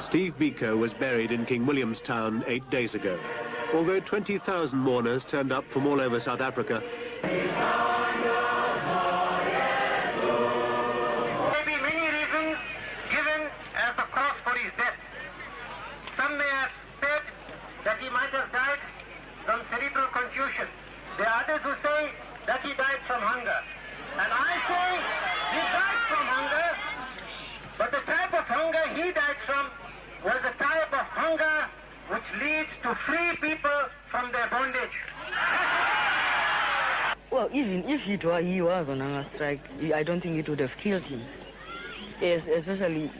Steve Biko was buried in King Williamstown 8 days ago. Although 20,000 mourners turned up from all over South Africa, There may be many reasons given as the cause for his death. Some may have said that he might have died from cerebral confusion. There are others who say that he died from hunger. And I say he died from hunger, but the type of hunger he died from was the type of hunger which leads to free people from their bondage. Well, even if he was on hunger strike, I don't think it would have killed him. Yes, especially,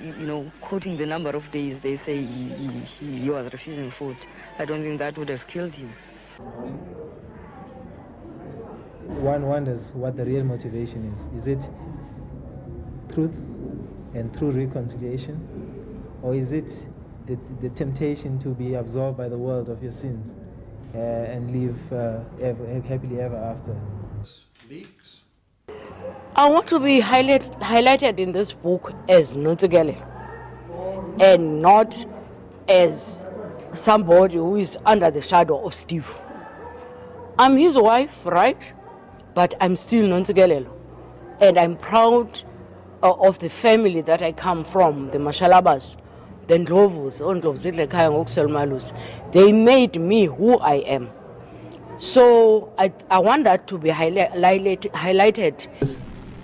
quoting the number of days they say he was refusing food. I don't think that would have killed him. One wonders what the real motivation is. Is it truth and true reconciliation? Or is it the temptation to be absolved by the world of your sins and live happily ever after? I want to be highlighted in this book as Nontsikelelo and not as somebody who is under the shadow of Steve. I'm his wife, right? But I'm still Nontsikelelo. And I'm proud of the family that I come from, the Mashalabas, the Ndlovus, they made me who I am. So I want that to be highlighted.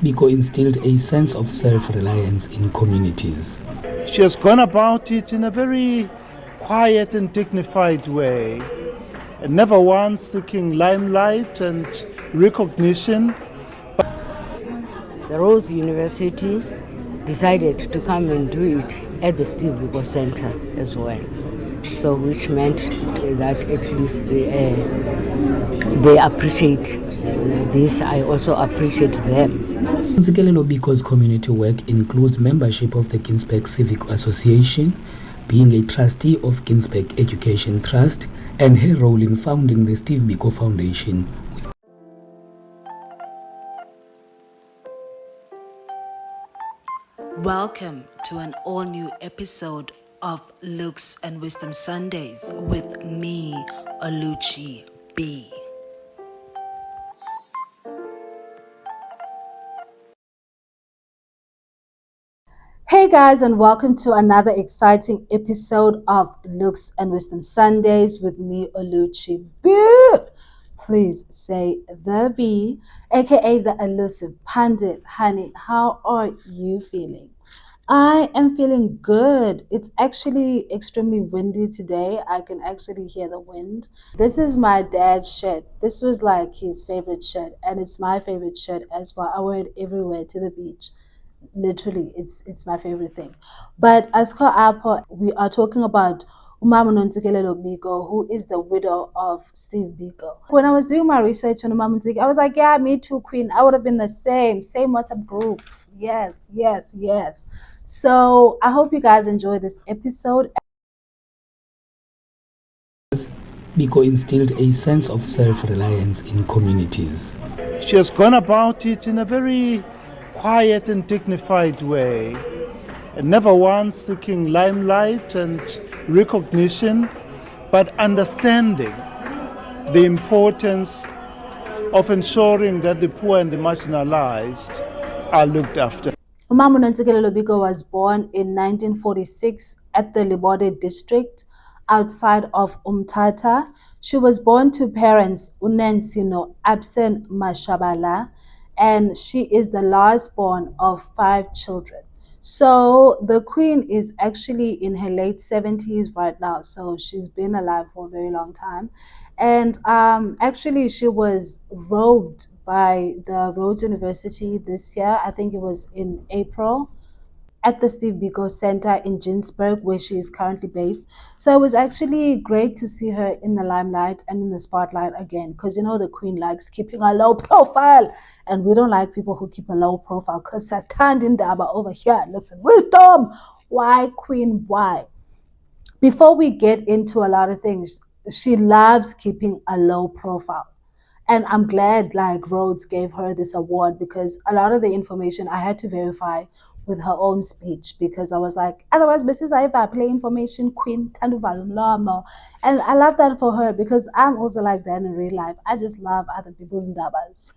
Biko instilled a sense of self-reliance in communities. She has gone about it in a very quiet and dignified way, and never once seeking limelight and recognition. The Rose University decided to come and do it at the Steve Biko Center as well. So which meant that at least they appreciate this. I also appreciate them. Nontsikelelo Biko's community work includes membership of the Ginsberg Civic Association, being a trustee of Ginsberg Education Trust, and her role in founding the Steve Biko Foundation. Welcome to an all-new episode of Looks and Wisdom Sundays with me, Oluchi B. Hey guys, and welcome to another exciting episode of Looks and Wisdom Sundays with me, Oluchi B. Please say the B, aka the elusive pundit. Honey, how are you feeling? I am feeling good. It's actually extremely windy today. I can actually hear the wind. This is my dad's shirt. This was like his favorite shirt, and it's my favorite shirt as well. I wear it everywhere to the beach. Literally, it's my favorite thing. But as for Apple, we are talking about Umama Nontsikelelo Biko, who is the widow of Steve Biko. When I was doing my research on Umama Nontsikelelo, I was like, yeah, me too, queen. I would have been the same WhatsApp group. Yes. So I hope you guys enjoy this episode. Biko instilled a sense of self-reliance in communities. She has gone about it in a very quiet and dignified way, and never once seeking limelight and recognition, but understanding the importance of ensuring that the poor and the marginalized are looked after. Umama Nontsikelelo Biko was born in 1946 at the Libode district outside of Umtata. She was born to parents Unensi no Absen Mashabala, and she is the last born of 5 children. So the queen is actually in her late 70s right now. So she's been alive for a very long time. And actually she was robed by the Rhodes University this year. I think it was in April, at the Steve Biko Center in Ginsberg, where she is currently based. So it was actually great to see her in the limelight and in the spotlight again, because the queen likes keeping a low profile, and we don't like people who keep a low profile, because there's standing Daba over here, Looks and Wisdom. Why, queen, why? Before we get into a lot of things, she loves keeping a low profile. And I'm glad Rhodes gave her this award, because a lot of the information I had to verify with her own speech, because I was like, otherwise, Mrs. Aiva, play information queen, Tanduvalum Lama. And I love that for her because I'm also like that in real life. I just love other people's ndabas.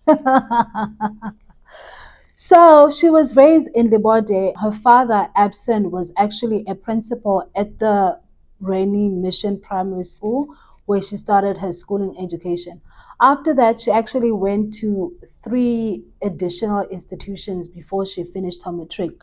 So she was raised in Libode. Her father, Absent, was actually a principal at the Rainy Mission Primary School, where she started her schooling education. After that, she actually went to 3 additional institutions before she finished her matric.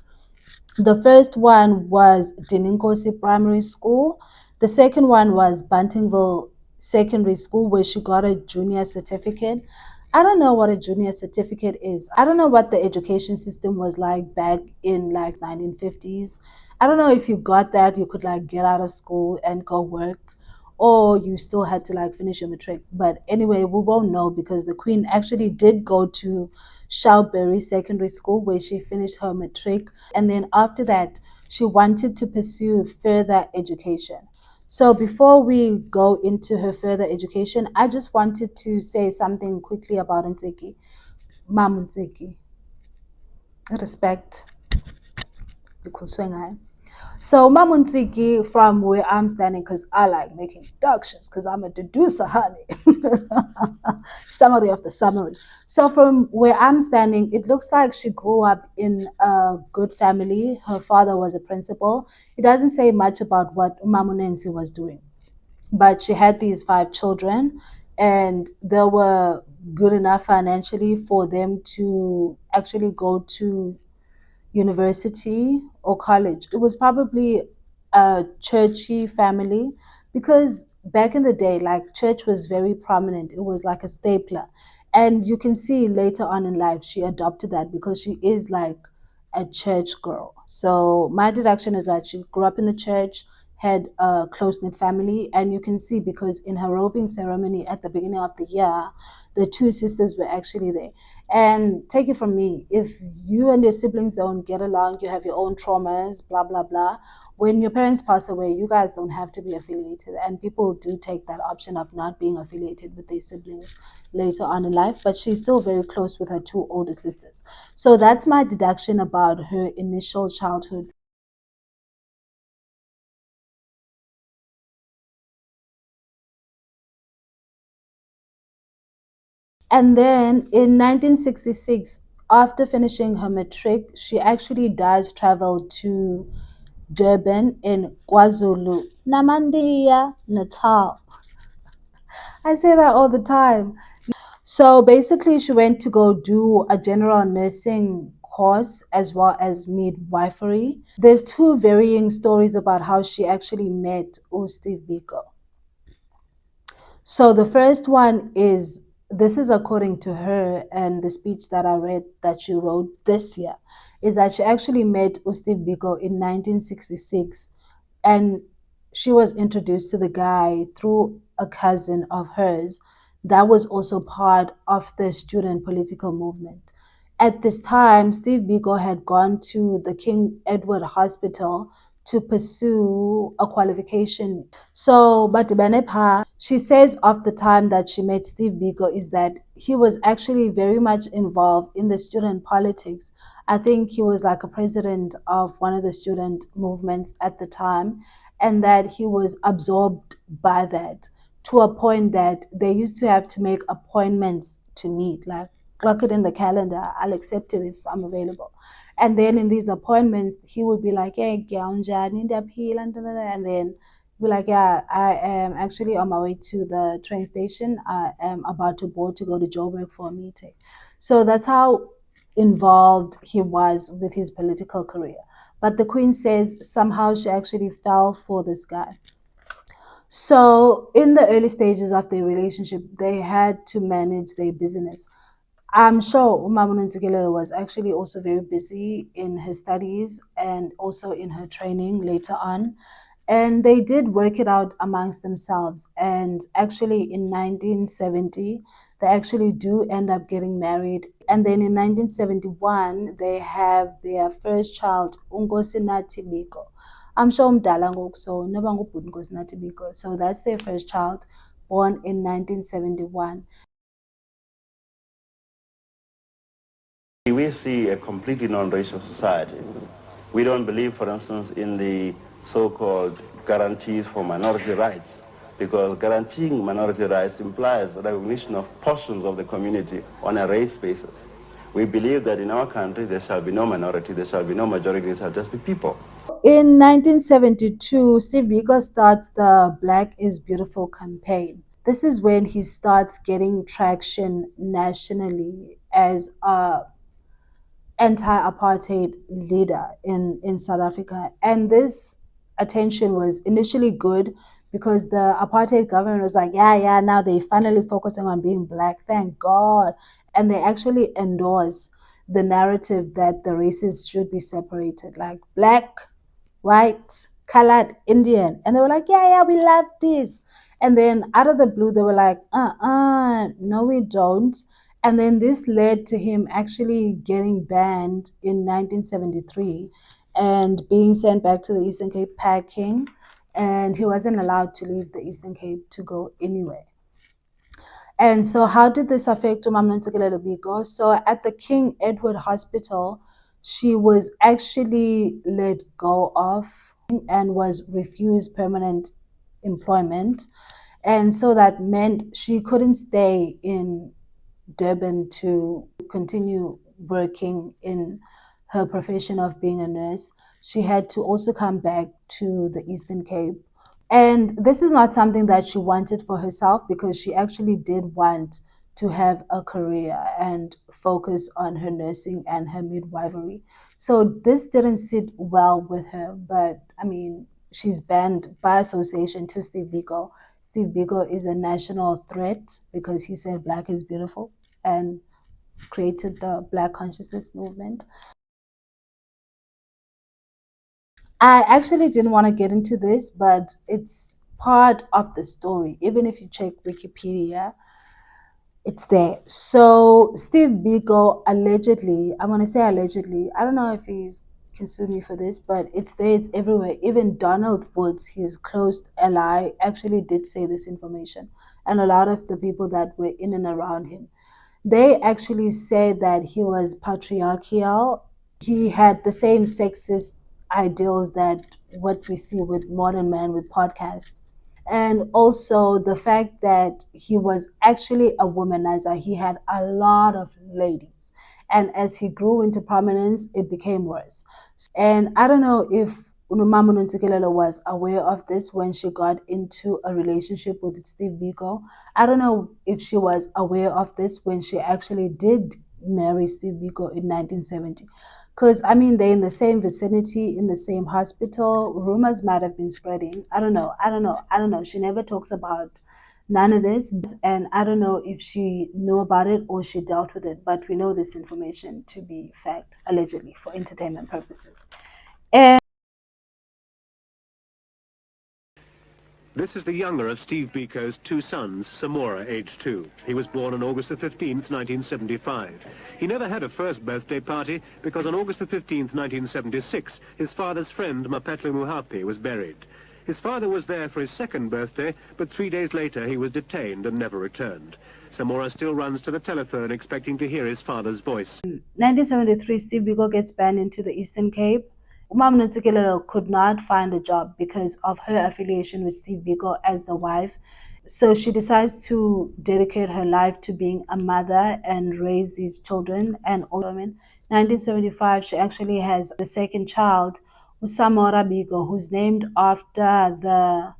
The first one was Dininkosi Primary School. The second one was Buntingville Secondary School, where she got a junior certificate. I don't know what a junior certificate is. I don't know what the education system was like back in like 1950s. I don't know if you got that, you could like get out of school and go work, or you still had to like finish your matric. But anyway, we won't know because the Queen actually did go to Shoutbury Secondary School where she finished her matric. And then after that, she wanted to pursue further education. So before we go into her further education, I just wanted to say something quickly about Ntsiki. Mam Ntsiki. Respect. So Mamuntiki, from where I'm standing, because I like making deductions, because I'm a deducer, honey. Summary of the summary. So from where I'm standing, it looks like she grew up in a good family. Her father was a principal. It doesn't say much about what Mamunensi was doing, but she had these 5 children, and they were good enough financially for them to actually go to university or college. It was probably a churchy family because back in the day, like church was very prominent. It was like a stapler. And you can see later on in life, she adopted that because she is like a church girl. So my deduction is that she grew up in the church, had a close knit family, and you can see because in her robing ceremony at the beginning of the year, the 2 sisters were actually there. And take it from me, if you and your siblings don't get along, you have your own traumas, blah, blah, blah. When your parents pass away, you guys don't have to be affiliated. And people do take that option of not being affiliated with their siblings later on in life. But she's still very close with her 2 older sisters. So that's my deduction about her initial childhood. And then in 1966, after finishing her matric, she actually does travel to Durban in KwaZulu, Namandia, Natal. I say that all the time. So basically, she went to go do a general nursing course as well as midwifery. There's 2 varying stories about how she actually met Steve Biko. So the first one is, this is according to her and the speech that I read that she wrote this year, is that she actually met Steve Biko in 1966, and she was introduced to the guy through a cousin of hers that was also part of the student political movement. At this time, Steve Biko had gone to the King Edward Hospital to pursue a qualification. So, but Benepa, she says of the time that she met Steve Biko is that he was actually very much involved in the student politics. I think he was like a president of one of the student movements at the time, and that he was absorbed by that to a point that they used to have to make appointments to meet, like clock it in the calendar, I'll accept it if I'm available. And then in these appointments, he would be like, hey, and then be like, yeah, I am actually on my way to the train station. I am about to board to go to Joburg for a meeting. So that's how involved he was with his political career. But the Queen says somehow she actually fell for this guy. So in the early stages of their relationship, they had to manage their business. I'm sure Nontsikelelo was actually also very busy in her studies and also in her training later on. And they did work it out amongst themselves. And actually in 1970, they actually do end up getting married. And then in 1971, they have their first child, Unkosinathi Biko. I'm sure umdala ngoku, so noba ngubhuti Nkosinathi Biko. So that's their first child, born in 1971. We see a completely non-racial society. We don't believe, for instance, in the so-called guarantees for minority rights, because guaranteeing minority rights implies the recognition of portions of the community on a race basis. We believe that in our country there shall be no minority, there shall be no majority, there shall just be people. In 1972, Steve Biko starts the Black is Beautiful campaign. This is when he starts getting traction nationally as a anti-apartheid leader in South Africa. And this attention was initially good because the apartheid government was like, yeah, now they finally focusing on being Black, thank God. And they actually endorse the narrative that the races should be separated, like Black, white, colored, Indian. And they were like, yeah, we love this. And then out of the blue, they were like, no, we don't. And then this led to him actually getting banned in 1973 and being sent back to the Eastern Cape packing. And he wasn't allowed to leave the Eastern Cape to go anywhere. And so how did this affect Nontsikelelo Biko? So at the King Edward Hospital, she was actually let go of and was refused permanent employment. And so that meant she couldn't stay in Durban to continue working in her profession of being a nurse. She had to also come back to the Eastern Cape. And this is not something that she wanted for herself, because she actually did want to have a career and focus on her nursing and her midwifery. So this didn't sit well with her, but I mean, she's banned by association to Steve Biko. Steve Biko is a national threat because he said Black is beautiful and created the Black consciousness movement. I actually didn't want to get into this, but it's part of the story. Even if you check Wikipedia, it's there. So Steve Biko allegedly, I'm going to say allegedly, I don't know if he can sue me for this, but it's there, it's everywhere. Even Donald Woods, his close ally, actually did say this information. And a lot of the people that were in and around him, they actually said that he was patriarchal. He had the same sexist ideals that what we see with modern men with podcasts. And also the fact that he was actually a womanizer. He had a lot of ladies. And as he grew into prominence, it became worse. And I don't know if Mama Nontsikelelo was aware of this when she got into a relationship with Steve Biko. I don't know if she was aware of this when she actually did marry Steve Biko in 1970. Because, I mean, they're in the same vicinity, in the same hospital. Rumors might have been spreading. I don't know. She never talks about none of this. And I don't know if she knew about it or she dealt with it. But we know this information to be fact, allegedly, for entertainment purposes. And this is the younger of Steve Biko's two sons, Samora, aged 2. He was born on August the 15th, 1975. He never had a first birthday party because on August the 15th, 1976, his father's friend, Mapetlu Muhapi, was buried. His father was there for his second birthday, but 3 days later he was detained and never returned. Samora still runs to the telephone expecting to hear his father's voice. In 1973, Steve Biko gets banned into the Eastern Cape. Mama Nontsikelelo could not find a job because of her affiliation with Steve Biko as the wife. So she decides to dedicate her life to being a mother and raise these children. And also in 1975, she actually has the second child, Samora Biko, who's named after the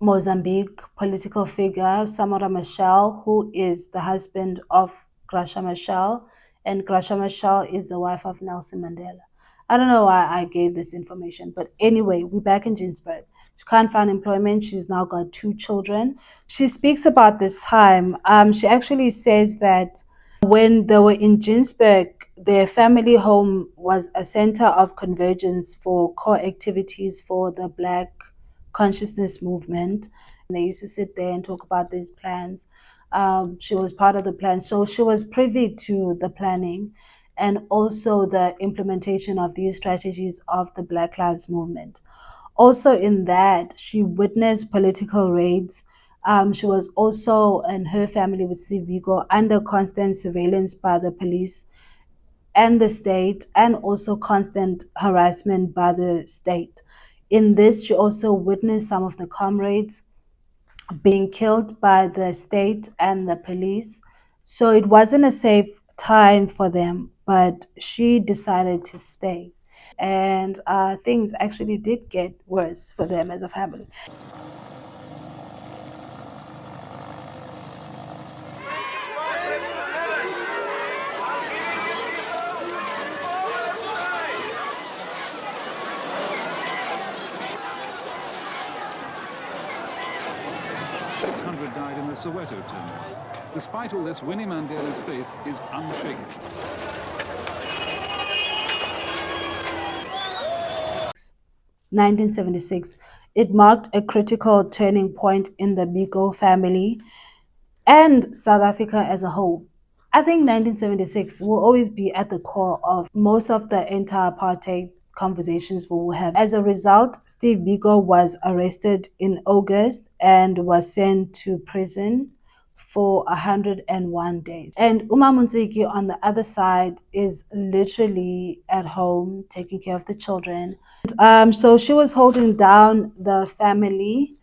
Mozambique political figure, Samora Machel, who is the husband of Graça Machel, and Graça Machel is the wife of Nelson Mandela. I don't know why I gave this information, but anyway, we're back in Ginsberg. She can't find employment. She's now got 2 children. She speaks about this time. She actually says that when they were in Ginsberg, their family home was a center of convergence for core activities for the Black consciousness movement. And they used to sit there and talk about these plans. She was part of the plan. So she was privy to the planning and also the implementation of these strategies of the Black Lives Movement. Also in that, she witnessed political raids. She was also, and her family with Steve Biko, under constant surveillance by the police. and the state, and also constant harassment by the state. In this, she also witnessed some of the comrades being killed by the state and the police. So it wasn't a safe time for them, but she decided to stay. And things actually did get worse for them as a family. Died in the Soweto turmoil. Despite all this, Winnie Mandela's faith is unshaken. 1976, it marked a critical turning point in the Biko family and South Africa as a whole. I think 1976 will always be at the core of most of the anti-apartheid conversations we will have. As a result, Steve Biko was arrested in August and was sent to prison for 101 days. And Nontsikelelo on the other side is literally at home taking care of the children. So she was holding down the family.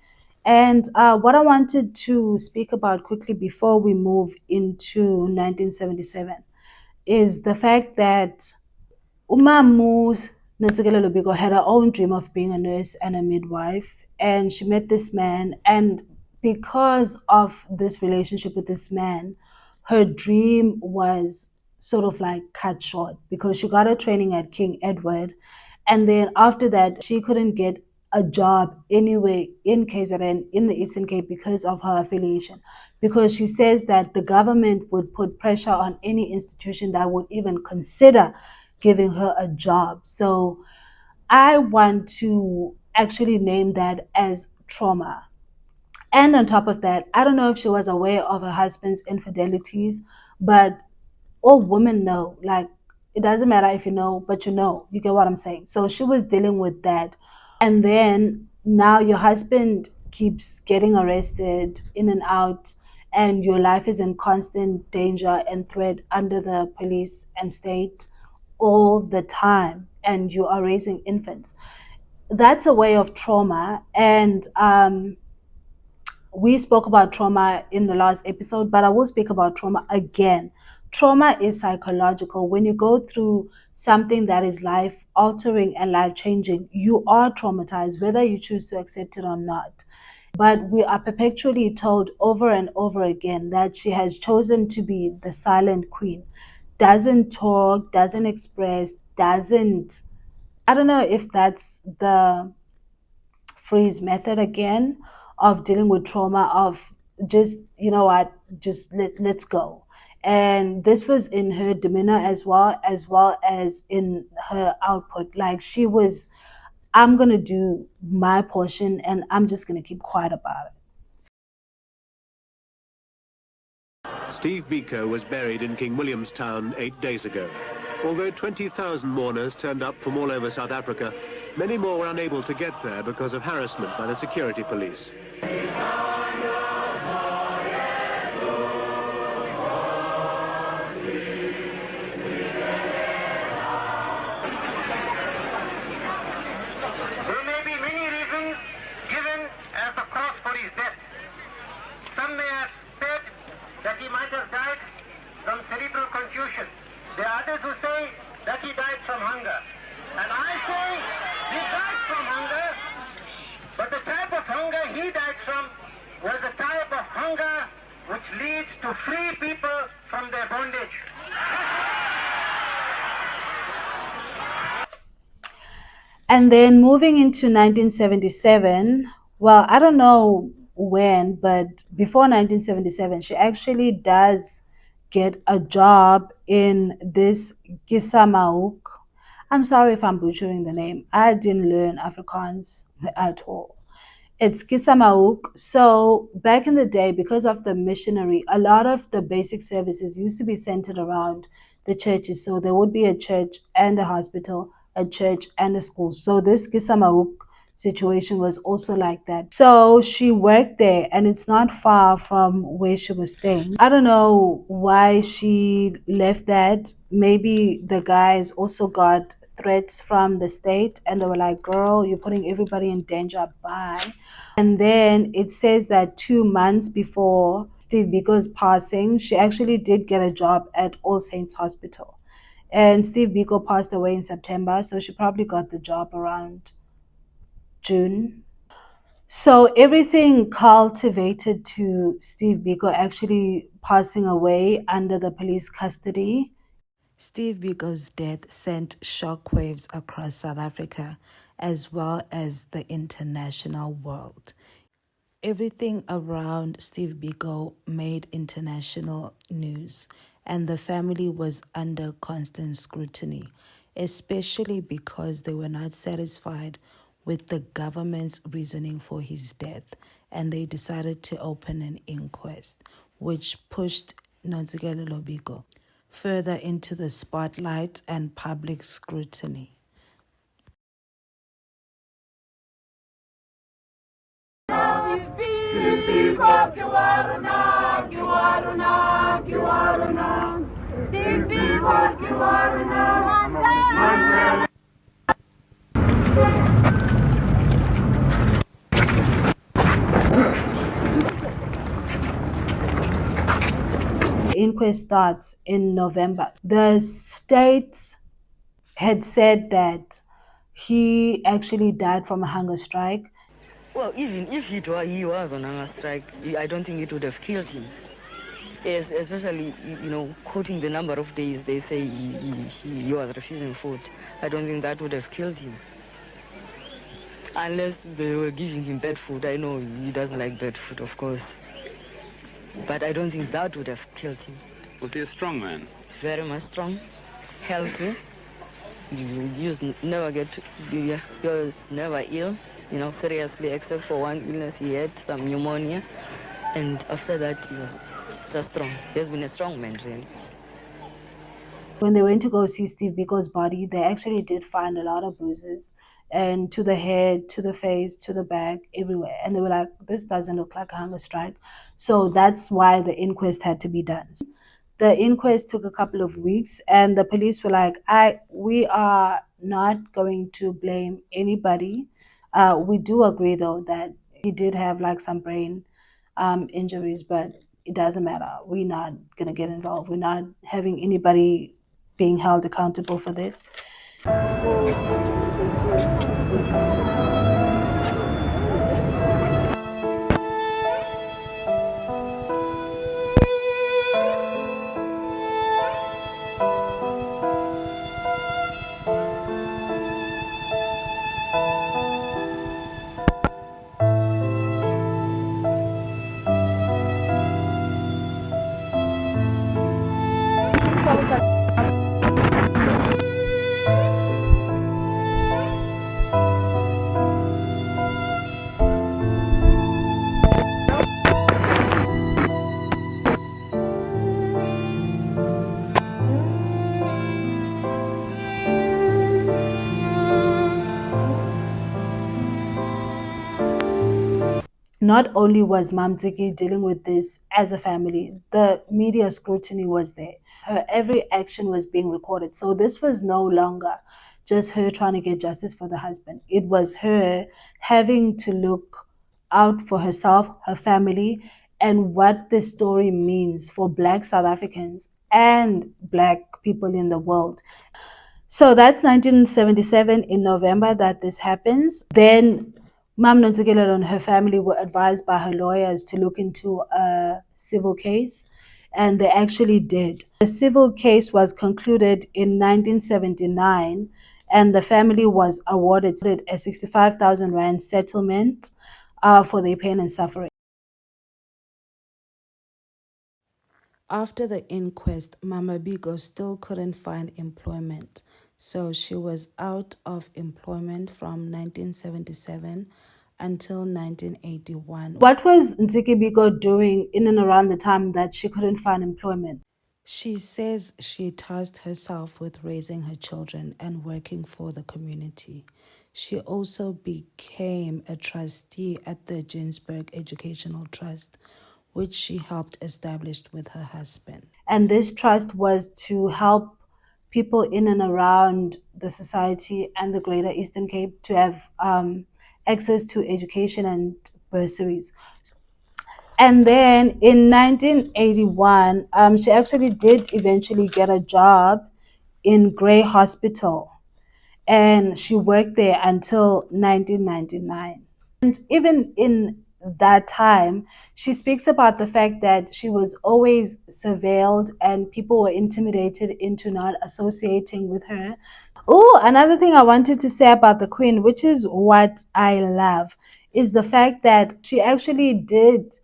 And what I wanted to speak about quickly before we move into 1977 is the fact that Umamu Nontsikelelo Biko had her own dream of being a nurse and a midwife, and she met this man, and because of this relationship with this man, her dream was sort of like cut short because she got her training at King Edward, and then after that she couldn't get a job anyway in KZN in the Eastern Cape because of her affiliation, because she says that the government would put pressure on any institution that would even consider giving her a job. So I want to actually name that as trauma. And on top of that, I don't know if she was aware of her husband's infidelities, but all women know, like, it doesn't matter if you know, but you get what I'm saying. So she was dealing with that. And then now your husband keeps getting arrested in and out, and your life is in constant danger and threat under the police and state all the time, and you are raising infants. That's a way of trauma. And we spoke about trauma in the last episode, but I will speak about trauma again. Trauma is psychological. When you go through something that is life altering and life changing, you are traumatized, whether you choose to accept it or not. But we are perpetually told over and over again that she has chosen to be the silent queen. Doesn't talk, doesn't express, doesn't, I don't know if that's the freeze method again of dealing with trauma, of just, you know what, just let's go. And this was in her demeanor as well as in her output. Like, she was, I'm going to do my portion and I'm just going to keep quiet about it. Steve Biko was buried in King Williamstown 8 days ago. Although 20,000 mourners turned up from all over South Africa, many more were unable to get there because of harassment by the security police. There may be many reasons given as the cause for his death. Some may have said that he might have died from cerebral confusion. There are others who say that he died from hunger. And I say he died from hunger, but the type of hunger he died from was the type of hunger which leads to free people from their bondage. And then moving into 1977, well, I don't know when, but before 1977, she actually does get a job in this Kisamauk. I'm sorry if I'm butchering the name. I didn't learn Afrikaans at all. It's Kisamauk. So back in the day, because of the missionary, a lot of the basic services used to be centered around the churches. So there would be a church and a hospital, a church and a school. So this Kisamauk situation was also like that. So she worked there, and it's not far from where she was staying. I don't know why she left that. Maybe the guys also got threats from the state, and they were like, girl, you're putting everybody in danger, bye. And then it says that 2 months before Steve Biko's passing, she actually did get a job at All Saints Hospital. And Steve Biko passed away in September, so she probably got the job around June. So everything cultivated to Steve Biko actually passing away under the police custody. Steve Biko's death sent shockwaves across South Africa as well as the international world. Everything around Steve Biko made international news, and the family was under constant scrutiny, especially because they were not satisfied with the government's reasoning for his death, and they decided to open an inquest, which pushed Nontsikelelo Biko further into the spotlight and public scrutiny. The inquest starts in November. The states had said that he actually died from a hunger strike. Well, even if he was on hunger strike, I don't think it would have killed him. Especially, quoting the number of days they say he was refusing food. I don't think that would have killed him. Unless they were giving him bad food. I know he doesn't like bad food, of course. But I don't think that would have killed him. Was he a strong man? Very much strong, healthy. He was never ill, seriously, except for one illness. He had some pneumonia. And after that, he was just strong. He has been a strong man, really. When they went to go see Steve Biko's body, they actually did find a lot of bruises, and to the head, to the face, to the back, everywhere. And they were like, this doesn't look like a hunger strike. So that's why the inquest had to be done. The inquest took a couple of weeks, and the police were like, we are not going to blame anybody. We do agree, though, that he did have like some brain injuries, but it doesn't matter. We're not going to get involved. We're not having anybody being held accountable for this. Not only was Mam Tsiki dealing with this as a family, the media scrutiny was there. Her every action was being recorded. So this was no longer just her trying to get justice for the husband. It was her having to look out for herself, her family, and what this story means for Black South Africans and Black people in the world. So that's 1977 in November that this happens. Then Mam Nontsikelelo and her family were advised by her lawyers to look into a civil case, and they actually did. The civil case was concluded in 1979, and the family was awarded a 65,000 rand settlement for their pain and suffering. After the inquest, Mama Biko still couldn't find employment, so she was out of employment from 1977 until 1981. What was Ntsiki Biko doing in and around the time that she couldn't find employment? She says she tasked herself with raising her children and working for the community. She also became a trustee at the Ginsberg Educational Trust, which she helped establish with her husband. And this trust was to help people in and around the society and the Greater Eastern Cape to have access to education and bursaries. And then in 1981, she actually did eventually get a job in Grey Hospital, and she worked there until 1999. And even in that time, she speaks about the fact that she was always surveilled and people were intimidated into not associating with her. Oh, another thing I wanted to say about the Queen, which is what I love, is the fact that she actually did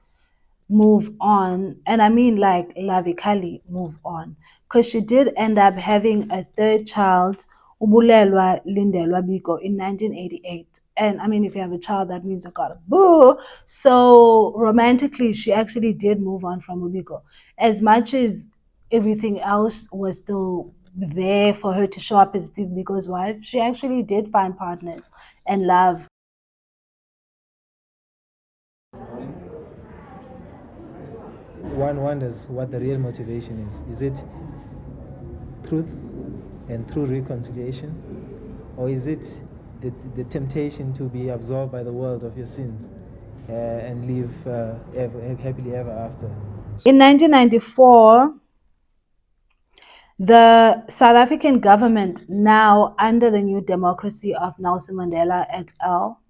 move on, and I mean like lavically move on, because she did end up having a third child, Ubulelwa Lindelwa Biko, in 1988. And I mean, if you have a child, that means you got a boo. So romantically, she actually did move on from Ubiko. As much as everything else was still there for her to show up as Steve Biko's wife, she actually did find partners and love. One wonders what the real motivation is. Is it truth and true reconciliation? Or is it the temptation to be absolved by the world of your sins and live happily ever after? In 1994, the South African government, now under the new democracy of Nelson Mandela et al.,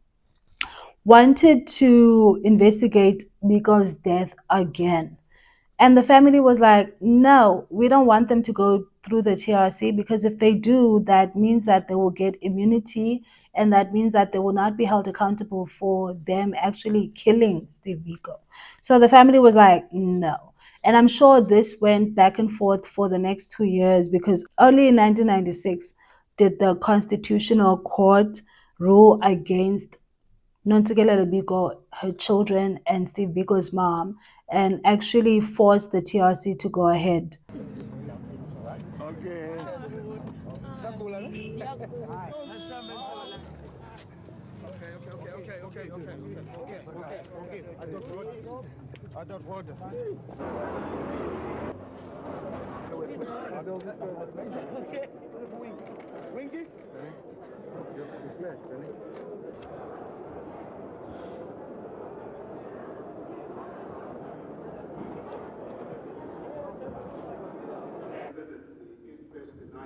wanted to investigate Biko's death again. And the family was like, no, we don't want them to go through the TRC, because if they do, that means that they will get immunity, and that means that they will not be held accountable for them actually killing Steve Biko. So the family was like, no. And I'm sure this went back and forth for the next 2 years, because only in 1996 did the Constitutional Court rule against Nontsikelelo Biko, her children, and Steve Biko's mom, and actually forced the TRC to go ahead.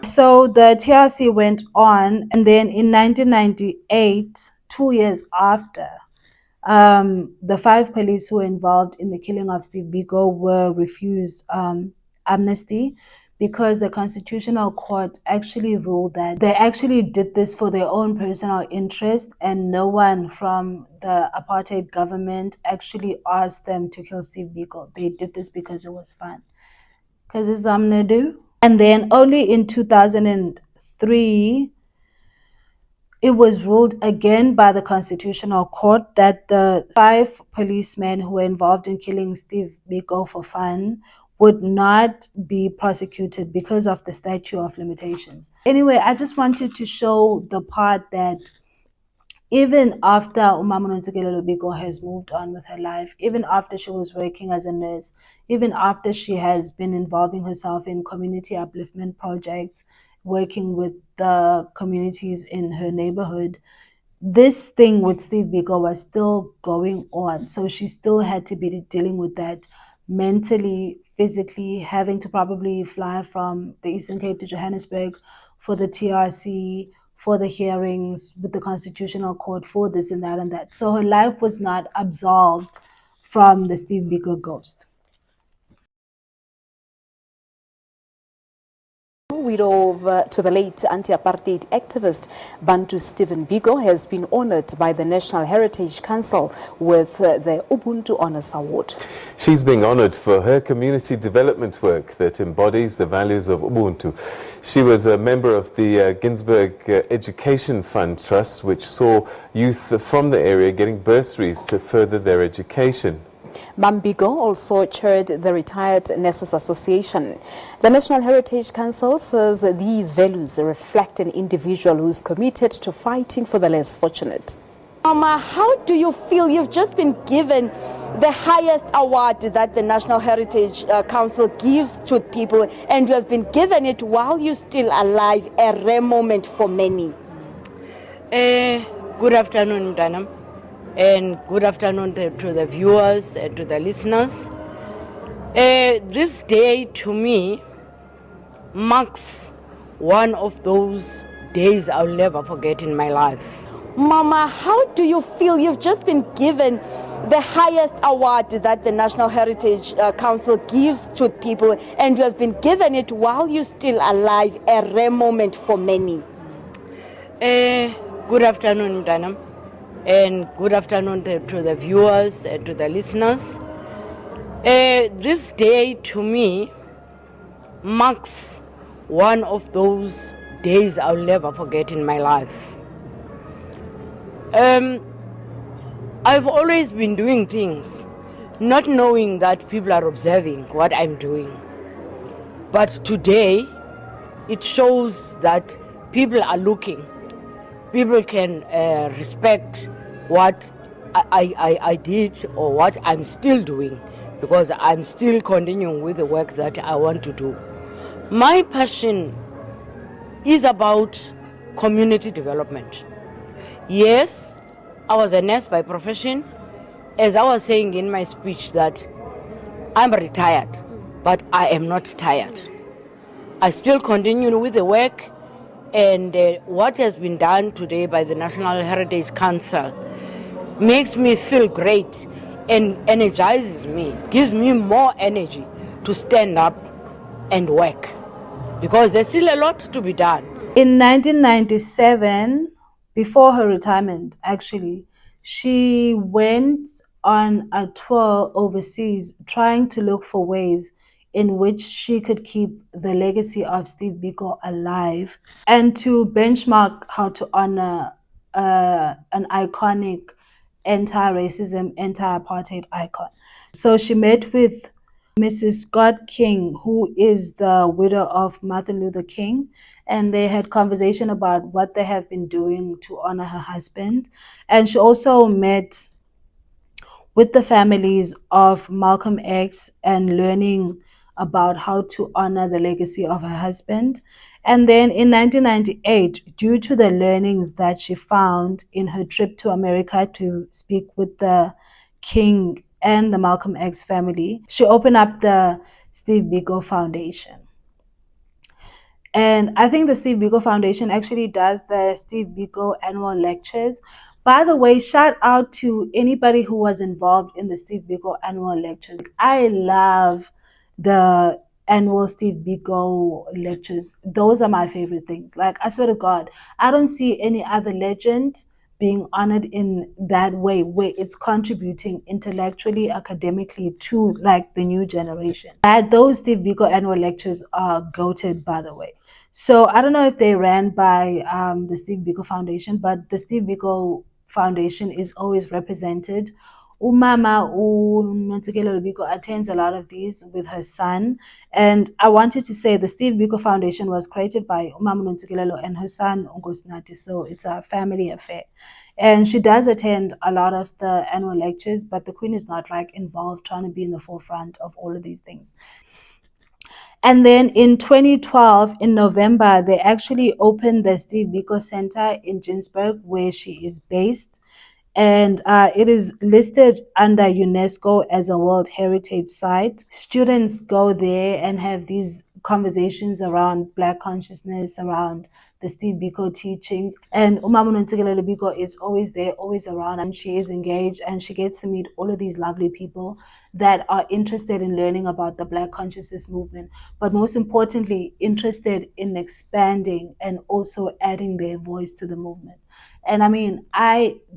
So the TRC went on, and then in 1998, 2 years after, the 5 police who were involved in the killing of Steve Biko were refused amnesty, because the Constitutional Court actually ruled that they actually did this for their own personal interest, and no one from the apartheid government actually asked them to kill Steve Biko. They did this because it was fun, because it's something to do. And then only in 2003, it was ruled again by the Constitutional Court that the 5 policemen who were involved in killing Steve Biko for fun would not be prosecuted because of the statute of limitations. Anyway, I just wanted to show the part that even after Nontsikelelo Biko has moved on with her life, even after she was working as a nurse, even after she has been involving herself in community upliftment projects, working with the communities in her neighborhood, this thing with Steve Biko was still going on. So she still had to be dealing with that mentally, physically, having to probably fly from the Eastern Cape to Johannesburg for the TRC, for the hearings with the Constitutional Court, for this and that and that. So her life was not absolved from the Steve Biko ghost. Widow to the late anti-apartheid activist Bantu Stephen Biko has been honored by the National Heritage Council with the Ubuntu Honors Award. She's being honored for her community development work that embodies the values of Ubuntu. She was a member of the Ginsberg Education Fund Trust, which saw youth from the area getting bursaries to further their education. Mam Biko also chaired the Retired Nurses Association. The National Heritage Council says these values reflect an individual who is committed to fighting for the less fortunate. Mama, how do you feel? You've just been given the highest award that the National Heritage Council gives to people, and you have been given it while you're still alive, a rare moment for many. Good afternoon, Mdanam, and good afternoon to the viewers and to the listeners. This day to me marks one of those days I'll never forget in my life. Mama, how do you feel? You've just been given the highest award that the National Heritage Council gives to people, and you have been given it while you're still alive, a rare moment for many. Good afternoon, Mdanam, and good afternoon to the viewers and to the listeners. This day to me marks one of those days I'll never forget in my life. I've always been doing things not knowing that people are observing what I'm doing. But today, it shows that people are looking. People can respect what I did or what I'm still doing, because I'm still continuing with the work that I want to do. My passion is about community development. Yes, I was a nurse by profession. As I was saying in my speech, that I'm retired, but I am not tired. I still continue with the work, and what has been done today by the National Heritage Council makes me feel great and energizes me, gives me more energy to stand up and work, because there's still a lot to be done. In 1997, before her retirement, actually, she went on a tour overseas trying to look for ways in which she could keep the legacy of Steve Biko alive and to benchmark how to honor an iconic anti-racism, anti-apartheid icon. So she met with Mrs. Scott King, who is the widow of Martin Luther King, and they had conversation about what they have been doing to honor her husband. And she also met with the families of Malcolm X and learning about how to honor the legacy of her husband. And then in 1998, due to the learnings that she found in her trip to America to speak with the King and the Malcolm X family, she opened up the Steve Biko Foundation. And I think the Steve Biko Foundation actually does the Steve Biko annual lectures. By the way, shout out to anybody who was involved in the Steve Biko annual lectures. I love the annual Steve Biko lectures. Those are my favorite things. Like, I swear to God, I don't see any other legend being honored in that way, where it's contributing intellectually, academically to like the new generation. Those Steve Biko annual lectures are goated, by the way. So I don't know if they ran by the Steve Biko Foundation, but the Steve Biko Foundation is always represented. Umama Nontsikelelo Biko attends a lot of these with her son. And I wanted to say the Steve Biko Foundation was created by Umama Nontsikelelo and her son, Ungosnati. So it's a family affair. And she does attend a lot of the annual lectures, but the Queen is not like involved trying to be in the forefront of all of these things. And then in 2012, in November, they actually opened the Steve Biko Center in Ginsburg, where she is based. And it is listed under UNESCO as a World Heritage Site. Students go there and have these conversations around Black consciousness, around the Steve Biko teachings. And Umama Nontsikelelo Biko is always there, always around, and she is engaged, and she gets to meet all of these lovely people that are interested in learning about the Black consciousness movement, but most importantly, interested in expanding and also adding their voice to the movement. And I mean,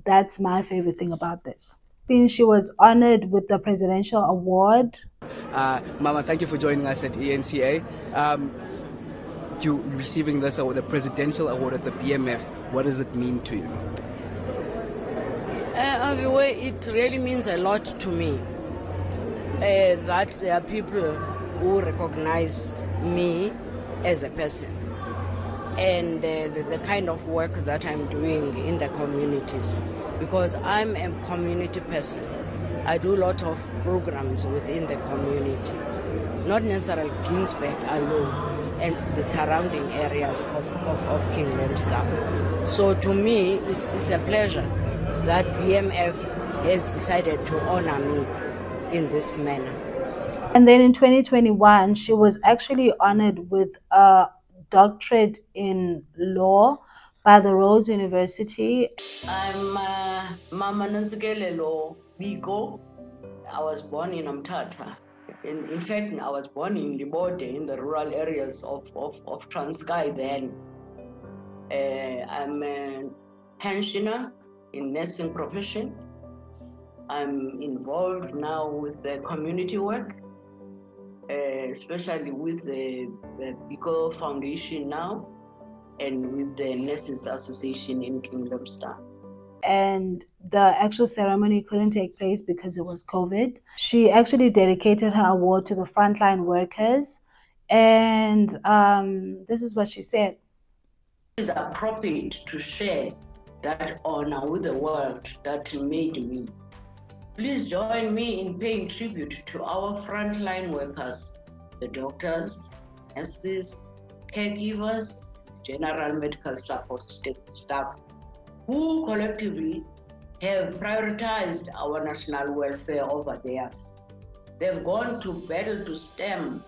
that's my favorite thing about this. Since she was honored with the Presidential Award. Mama, thank you for joining us at ENCA. You receiving this award, the Presidential Award at the BMF, what does it mean to you? It really means a lot to me. that there are people who recognize me as a person and the kind of work that I'm doing in the communities, because I'm a community person. I do a lot of programs within the community, not necessarily Ginsberg alone and the surrounding areas of King Lemstar. So to me, it's a pleasure that BMF has decided to honor me in this manner. And then in 2021, she was actually honored with a doctorate in law by the Rhodes University. I'm Mama Nontsikelelo Biko. I was born in Umtata. In fact, I was born in Libode, in the rural areas of Transkei then. I'm a pensioner in nursing profession. I'm involved now with the community work, especially with the Biko Foundation now, and with the Nurses Association in Kingdom Star. And the actual ceremony couldn't take place because it was COVID. She actually dedicated her award to the frontline workers. And this is what she said. It is appropriate to share that honor with the world that made me. Please join me in paying tribute to our frontline workers, the doctors, nurses, caregivers, general medical support staff, who collectively have prioritized our national welfare over theirs. They've gone to battle to stem.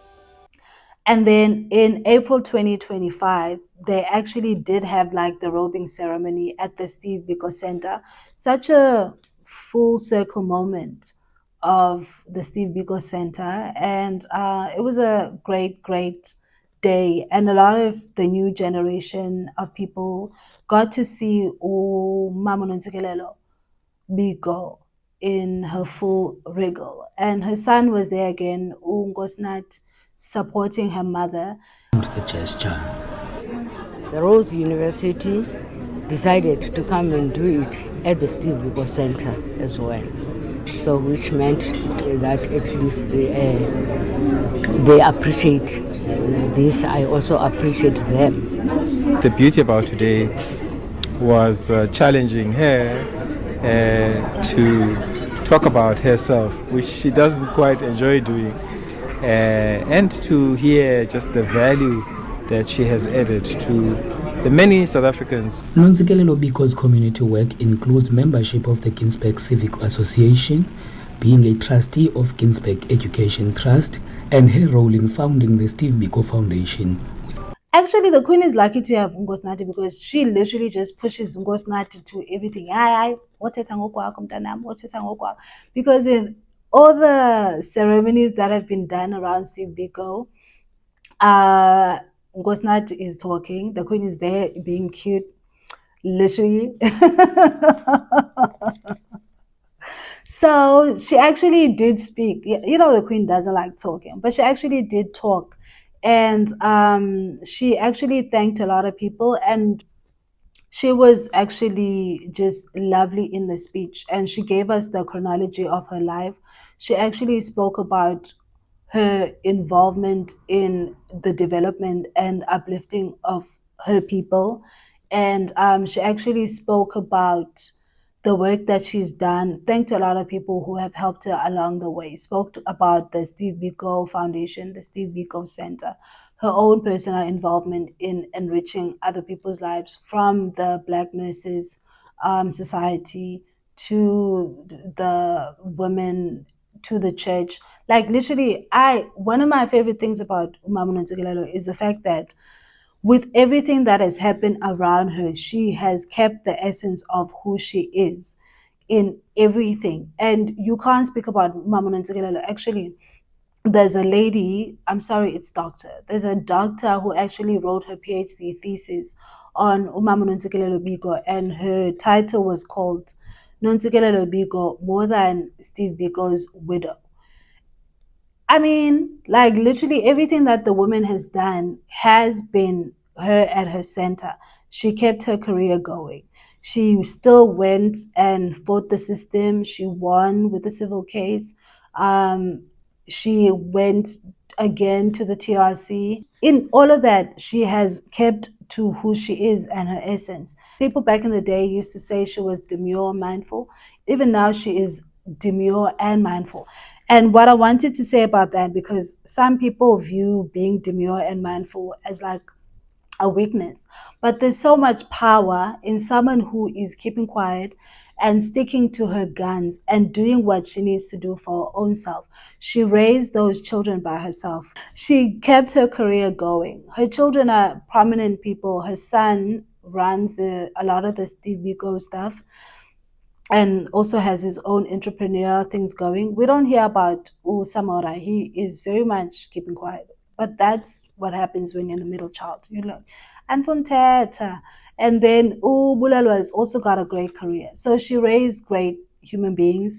And then in April 2025, they actually did have like the robing ceremony at the Steve Biko Center. Such a full circle moment of the Steve Biko Center. And it was a great, great day. And a lot of the new generation of people got to see Mama Nontsikelelo Biko in her full regal. And her son was there again, Ngosnat, supporting her mother. The gesture. The Rhodes University decided to come and do it at the Steve Biko Center as well. So which meant that at least they appreciate this. I also appreciate them. The beauty about today was challenging her to talk about herself, which she doesn't quite enjoy doing, and to hear just the value that she has added to the many South Africans. Nontsikelelo Biko's community work includes membership of the Ginsberg Civic Association, being a trustee of Ginsberg Education Trust, and her role in founding the Steve Biko Foundation. Actually, the Queen is lucky to have Ngosnati because she literally just pushes Ngosnati to everything. Because in all the ceremonies that have been done around Steve Biko, Ngosnati is talking. The Queen is there being cute, literally. So she actually did speak. You know, the Queen doesn't like talking, but she actually did talk. And she actually thanked a lot of people, and she was actually just lovely in the speech, and she gave us the chronology of her life. She actually spoke about her involvement in the development and uplifting of her people, and she actually spoke about the work that she's done, thanked a lot of people who have helped her along the way, spoke about the Steve Biko Foundation, the Steve Biko Center, her own personal involvement in enriching other people's lives, from the Black Nurses Society to the women, to the church. Like literally, one of my favorite things about Mama Nontsikelelo is the fact that with everything that has happened around her, she has kept the essence of who she is in everything. And you can't speak about Mama Nontsikelelo. Actually, there's a lady, I'm sorry, it's doctor. There's a doctor who actually wrote her PhD thesis on Mama Nontsikelelo Biko, and her title was called Nontsikelelo Biko, More Than Steve Biko's Widow. I mean, like literally everything that the woman has done has been her at her center. She kept her career going. She still went and fought the system. She won with the civil case. She went again to the TRC. In all of that, she has kept to who she is and her essence. People back in the day used to say she was demure, mindful. Even now, she is demure and mindful. And what I wanted to say about that, because some people view being demure and mindful as like a weakness, but there's so much power in someone who is keeping quiet and sticking to her guns and doing what she needs to do for her own self. She raised those children by herself. She kept her career going. Her children are prominent people. Her son runs a lot of the Steve Biko stuff and also has his own entrepreneur things going. We don't hear about Samora. He is very much keeping quiet. But that's what happens when you're the middle child. You're like, Anfonteta. And then Bulalo has also got a great career. So she raised great human beings.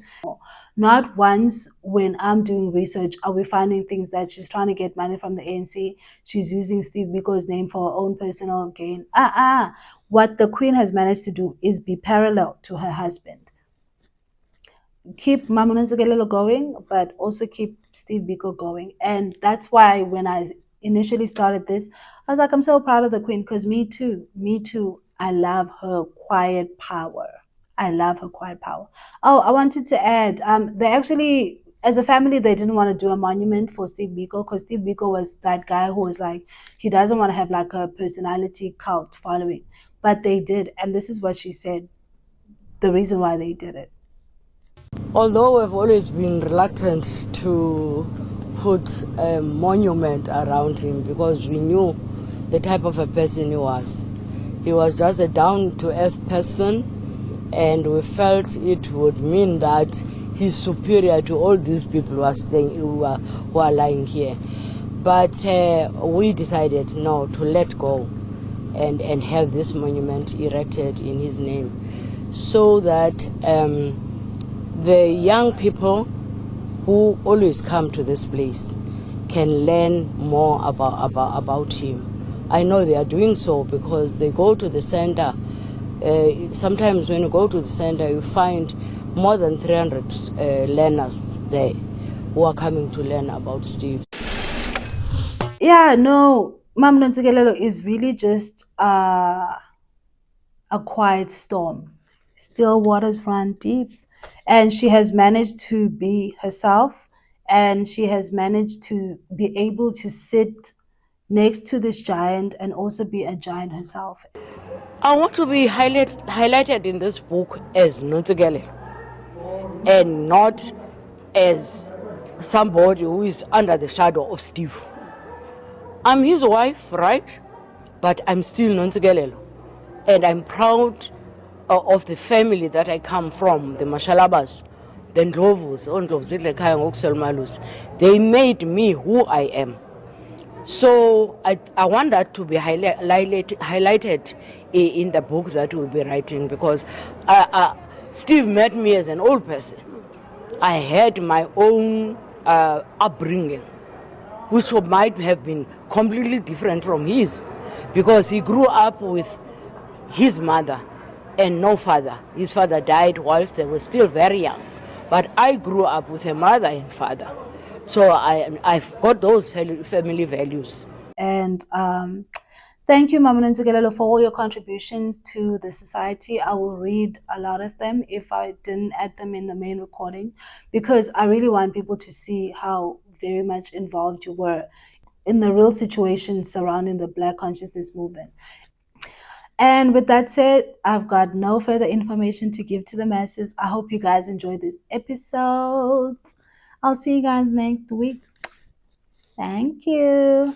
Not once when I'm doing research are we finding things that she's trying to get money from the ANC. She's using Steve Biko's name for her own personal gain. What the Queen has managed to do is be parallel to her husband. Keep Mama Nontsikelelo going, but also keep Steve Biko going. And that's why when I initially started this, I was like, I'm so proud of the Queen, because me too. I love her quiet power. I love her quiet power. Oh, I wanted to add, they actually, as a family, they didn't want to do a monument for Steve Biko, because Steve Biko was that guy who was like, he doesn't want to have like a personality cult following. But they did, and this is what she said, the reason why they did it. Although we've always been reluctant to put a monument around him because we knew the type of a person he was. He was just a down-to-earth person, and we felt it would mean that he's superior to all these people who are lying here. But we decided no, to let go and have this monument erected in his name, so that the young people who always come to this place can learn more about him. I know they are doing so because they go to the center. Sometimes when you go to the center, you find more than 300 learners there who are coming to learn about Steve. Yeah, no, Mam Nontsikelelo is really just a quiet storm. Still waters run deep. And she has managed to be herself, and she has managed to be able to sit next to this giant and also be a giant herself. I want to be highlighted in this book as Nontsikelelo and not as somebody who is under the shadow of Steve. I'm his wife, right? But I'm still Nontsikelelo. And I'm proud of the family that I come from, the Mashalabas, the Ndlovus, they made me who I am. So I want that to be highlighted in the book that we'll be writing, because Steve met me as an old person. I had my own upbringing, which might have been completely different from his, because he grew up with his mother and no father. His father died whilst they were still very young. But I grew up with a mother and father. So I've got those family values. And thank you, Mama Nontsikelelo, for all your contributions to the society. I will read a lot of them if I didn't add them in the main recording, because I really want people to see how very much involved you were in the real situation surrounding the Black consciousness movement. And with that said, I've got no further information to give to the masses. I hope you guys enjoyed this episode. I'll see you guys next week. Thank you.